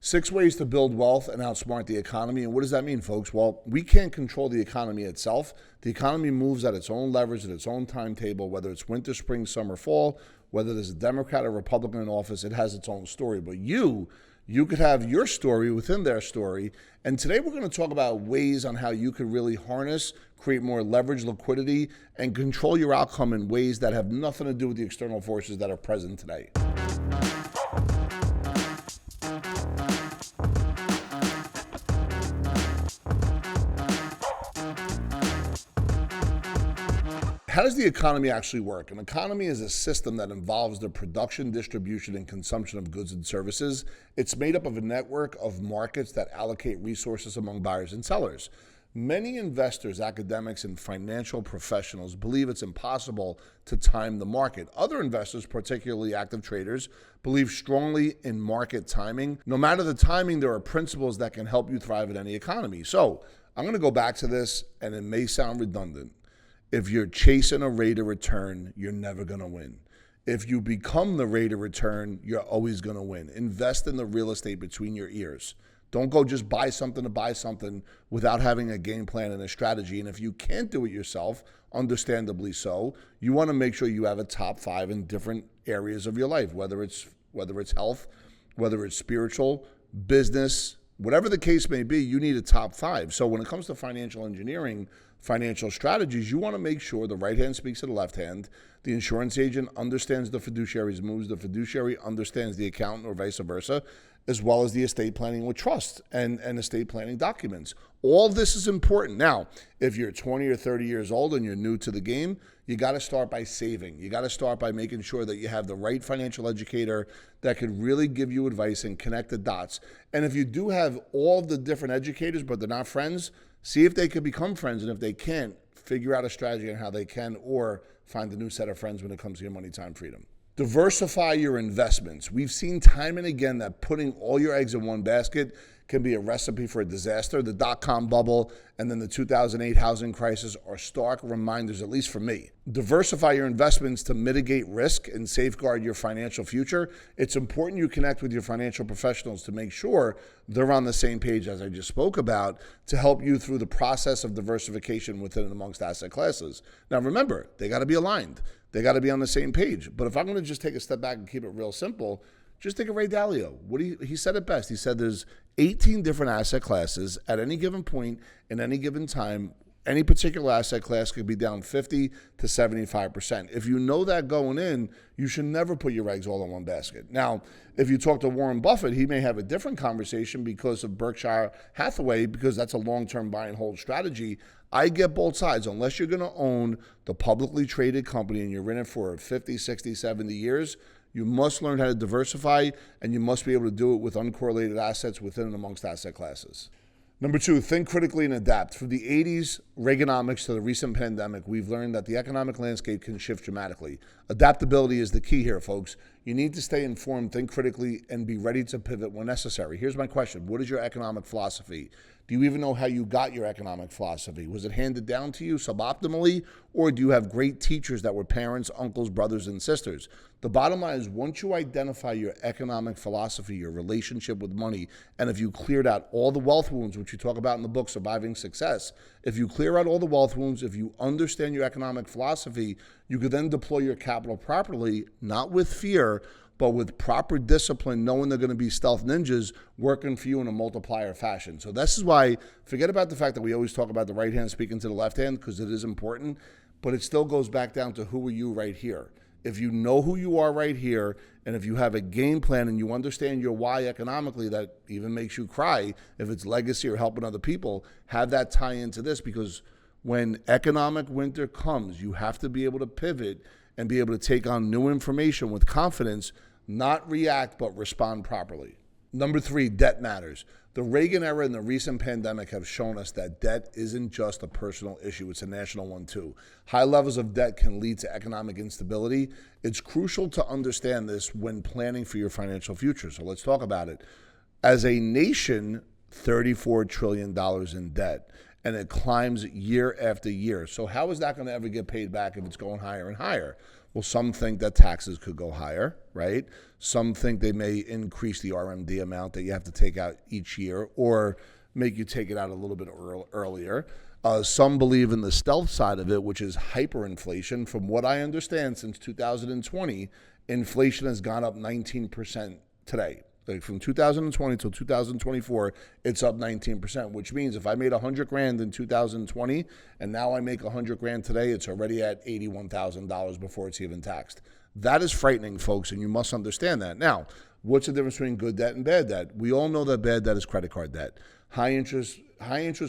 6 ways to build wealth and outsmart the economy. And what does that mean, folks? Well, we can't control the economy itself. The economy moves at its own leverage, at its own timetable, whether it's winter, spring, summer, fall, whether there's a Democrat or Republican in office, it has its own story. But you could have your story within their story. And today we're going to talk about ways on how you could really harness, create more leverage, liquidity, and control your outcome in ways that have nothing to do with the external forces that are present today. How does the economy actually work? An economy is a system that involves the production, distribution, and consumption of goods and services. It's made up of a network of markets that allocate resources among buyers and sellers. Many investors, academics, and financial professionals believe it's impossible to time the market. Other investors, particularly active traders, believe strongly in market timing. No matter the timing, there are principles that can help you thrive in any economy. So I'm going to go back to this, and it may sound redundant. If you're chasing a rate of return, you're never going to win. If you become the rate of return, you're always going to win. Invest in the real estate between your ears. Don't go just buy something to buy something without having a game plan and a strategy. And if you can't do it yourself, understandably so, you want to make sure you have a top 5 in different areas of your life, whether it's health, whether it's spiritual, business, whatever the case may be, you need a top 5. So when it comes to financial engineering, financial strategies, you want to make sure the right hand speaks to the left hand. The insurance agent understands the fiduciary's moves. The fiduciary understands the accountant, or vice versa, as well as the estate planning with trust and estate planning documents. All this is important. Now, if you're 20 or 30 years old and you're new to the game, you got to start by saving. You got to start by making sure that you have the right financial educator that can really give you advice and connect the dots. And if you do have all the different educators, but they're not friends, see if they could become friends. And if they can't, figure out a strategy on how they can, or find a new set of friends when it comes to your money, time, freedom. Diversify your investments. We've seen time and again that putting all your eggs in one basket can be a recipe for a disaster. The dot-com bubble and then the 2008 housing crisis are stark reminders, at least for me. Diversify your investments to mitigate risk and safeguard your financial future. It's important you connect with your financial professionals to make sure they're on the same page, as I just spoke about, to help you through the process of diversification within and amongst asset classes. Now remember, they got to be aligned. They got to be on the same page. But if I'm going to just take a step back and keep it real simple, just think of Ray Dalio. He said it best. He said there's 18 different asset classes at any given point in any given time. Any particular asset class could be down 50 to 75%. If you know that going in, you should never put your eggs all in one basket. Now, if you talk to Warren Buffett, he may have a different conversation because of Berkshire Hathaway, because that's a long-term buy and hold strategy. I get both sides. Unless you're going to own the publicly traded company and you're in it for 50, 60, 70 years, you must learn how to diversify, and you must be able to do it with uncorrelated assets within and amongst asset classes. Number 2, think critically and adapt. From the 80s Reaganomics to the recent pandemic, we've learned that the economic landscape can shift dramatically. Adaptability is the key here, folks. You need to stay informed, think critically, and be ready to pivot when necessary. Here's my question. What is your economic philosophy? Do you even know how you got your economic philosophy? Was it handed down to you suboptimally, or do you have great teachers that were parents, uncles, brothers, and sisters? The bottom line is, once you identify your economic philosophy, your relationship with money, and if you cleared out all the wealth wounds, which you talk about in the book, Surviving Success, if you clear out all the wealth wounds, if you understand your economic philosophy, you could then deploy your capital properly, not with fear, but with proper discipline, knowing they're going to be stealth ninjas working for you in a multiplier fashion. So this is why, forget about the fact that we always talk about the right hand speaking to the left hand, because it is important, but it still goes back down to who are you right here. If you know who you are right here, and if you have a game plan and you understand your why economically, that even makes you cry, if it's legacy or helping other people, have that tie into this, because when economic winter comes, you have to be able to pivot and be able to take on new information with confidence, not react, but respond properly. Number 3, debt matters. The Reagan era and the recent pandemic have shown us that debt isn't just a personal issue, it's a national one too. High levels of debt can lead to economic instability. It's crucial to understand this when planning for your financial future. So let's talk about it. As a nation, $34 trillion in debt, and it climbs year after year. So how is that going to ever get paid back if it's going higher and higher? Well, some think that taxes could go higher, right? Some think they may increase the RMD amount that you have to take out each year or make you take it out a little bit earlier. Some believe in the stealth side of it, which is hyperinflation. From what I understand, since 2020, inflation has gone up 19% today. Like from 2020 till 2024, it's up 19%, which means if I made $100,000 in 2020 and now I make $100,000 today, it's already at $81,000 before it's even taxed. That is frightening, folks, and you must understand that. Now, what's the difference between good debt and bad debt? We all know that bad debt is credit card debt. High interest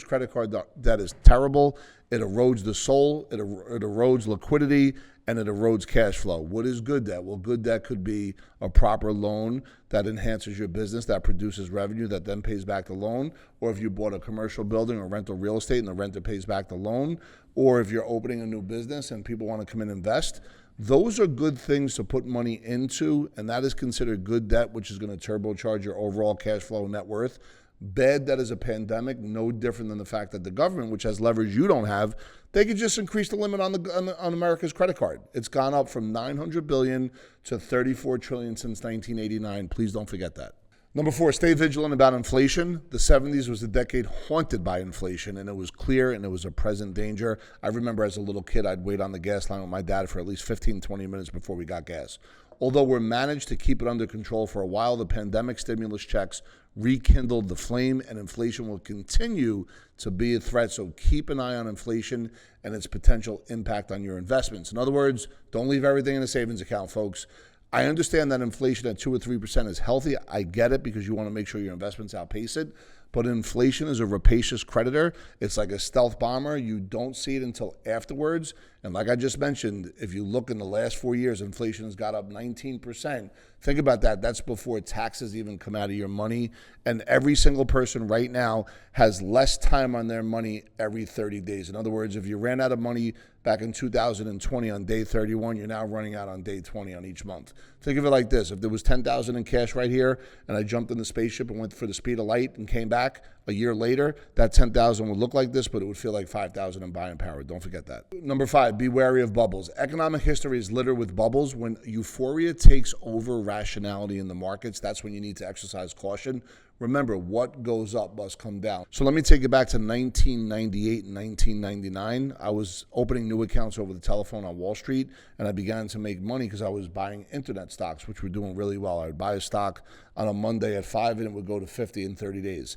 credit card debt is terrible. It erodes the soul, it erodes liquidity, and it erodes cash flow. What is good debt? Well, good debt could be a proper loan that enhances your business, that produces revenue, that then pays back the loan. Or if you bought a commercial building or rental real estate and the renter pays back the loan. Or if you're opening a new business and people want to come in and invest. Those are good things to put money into, and that is considered good debt, which is going to turbocharge your overall cash flow and net worth. Bad debt is a pandemic, no different than the fact that the government, which has leverage you don't have, they could just increase the limit on America's credit card. It's gone up from $900 billion to $34 trillion since 1989. Please don't forget that. Number 4, stay vigilant about inflation. The 70s was a decade haunted by inflation, and it was clear and it was a present danger. I remember as a little kid, I'd wait on the gas line with my dad for at least 15, 20 minutes before we got gas. Although we're managed to keep it under control for a while, the pandemic stimulus checks rekindled the flame, and inflation will continue to be a threat. So keep an eye on inflation and its potential impact on your investments. In other words, don't leave everything in a savings account, folks. I understand that inflation at 2 or 3% is healthy. I get it because you want to make sure your investments outpace it. But inflation is a rapacious creditor. It's like a stealth bomber. You don't see it until afterwards. And like I just mentioned, if you look in the last 4 years, inflation has got up 19%. Think about that. That's before taxes even come out of your money. And every single person right now has less time on their money every 30 days. In other words, if you ran out of money back in 2020 on day 31, you're now running out on day 20 on each month. Think of it like this. If there was $10,000 in cash right here and I jumped in the spaceship and went for the speed of light and came back a year later, that $10,000 would look like this, but it would feel like $5,000 in buying power. Don't forget that. Number 5, be wary of bubbles. Economic history is littered with bubbles. When euphoria takes over rationality in the markets, that's when you need to exercise caution. Remember, what goes up must come down. So let me take you back to 1998 and 1999. I was opening new accounts over the telephone on Wall Street, and I began to make money because I was buying internet stocks, which were doing really well. I would buy a stock on a Monday at 5, and it would go to 50 in 30 days.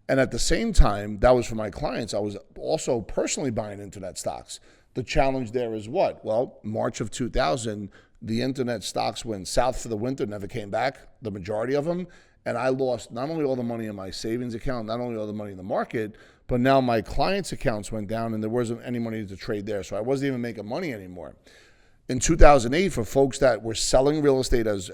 And at the same time, that was for my clients. I was also personally buying internet stocks. The challenge there is what? Well, March of 2000, the internet stocks went south for the winter, never came back, the majority of them. And I lost not only all the money in my savings account, not only all the money in the market, but now my clients' accounts went down and there wasn't any money to trade there. So I wasn't even making money anymore. In 2008, for folks that were selling real estate as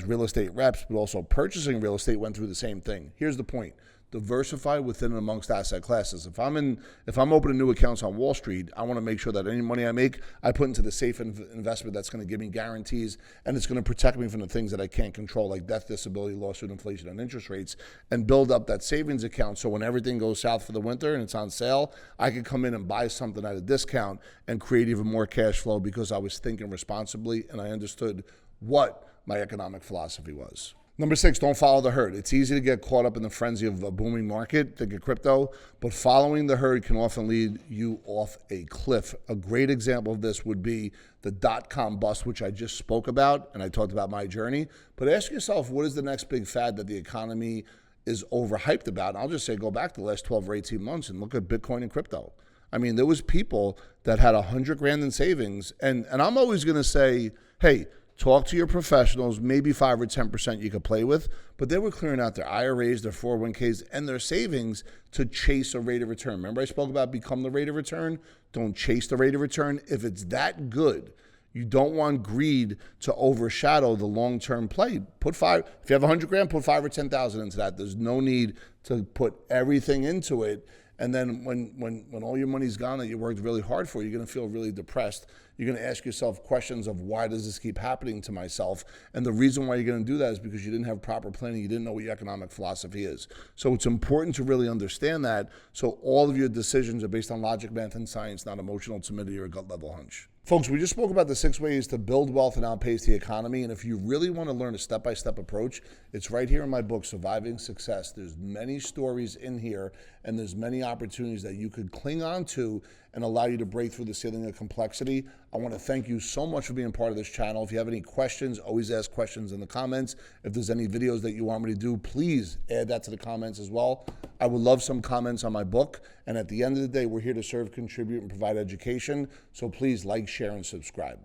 real estate reps, but also purchasing real estate, went through the same thing. Here's the point. Diversify within and amongst asset classes. If I'm opening new accounts on Wall Street, I want to make sure that any money I make, I put into the safe investment that's going to give me guarantees and it's going to protect me from the things that I can't control, like death, disability, lawsuit, inflation, and interest rates, and build up that savings account so when everything goes south for the winter and it's on sale, I can come in and buy something at a discount and create even more cash flow because I was thinking responsibly and I understood what my economic philosophy was. Number 6, don't follow the herd. It's easy to get caught up in the frenzy of a booming market, think of crypto, but following the herd can often lead you off a cliff. A great example of this would be the dot-com bust, which I just spoke about, and I talked about my journey. But ask yourself, what is the next big fad that the economy is overhyped about? And I'll just say go back the last 12 or 18 months and look at Bitcoin and crypto. I mean, there was people that had $100,000 in savings, and I'm always going to say, hey, talk to your professionals, maybe 5 or 10% you could play with, but they were clearing out their IRAs, their 401ks, and their savings to chase a rate of return. Remember I spoke about become the rate of return? Don't chase the rate of return. If it's that good, you don't want greed to overshadow the long-term play. If you have $100,000, put 5 or 10,000 into that. There's no need to put everything into it. And then when all your money's gone that you worked really hard for, you're going to feel really depressed You're going to ask yourself questions of why does this keep happening to myself? And the reason why you're going to do that is because you didn't have proper planning. You didn't know what your economic philosophy is. So it's important to really understand that. So all of your decisions are based on logic, math, and science, not emotional timidity or gut level hunch. Folks, we just spoke about the 6 ways to build wealth and outpace the economy. And if you really want to learn a step-by-step approach, it's right here in my book, Surviving Success. There's many stories in here, and there's many opportunities that you could cling on to and allow you to break through the ceiling of complexity. I want to thank you so much for being part of this channel. If you have any questions, always ask questions in the comments. If there's any videos that you want me to do, please add that to the comments as well. I would love some comments on my book. And at the end of the day, we're here to serve, contribute, and provide education. So please like, share, and subscribe.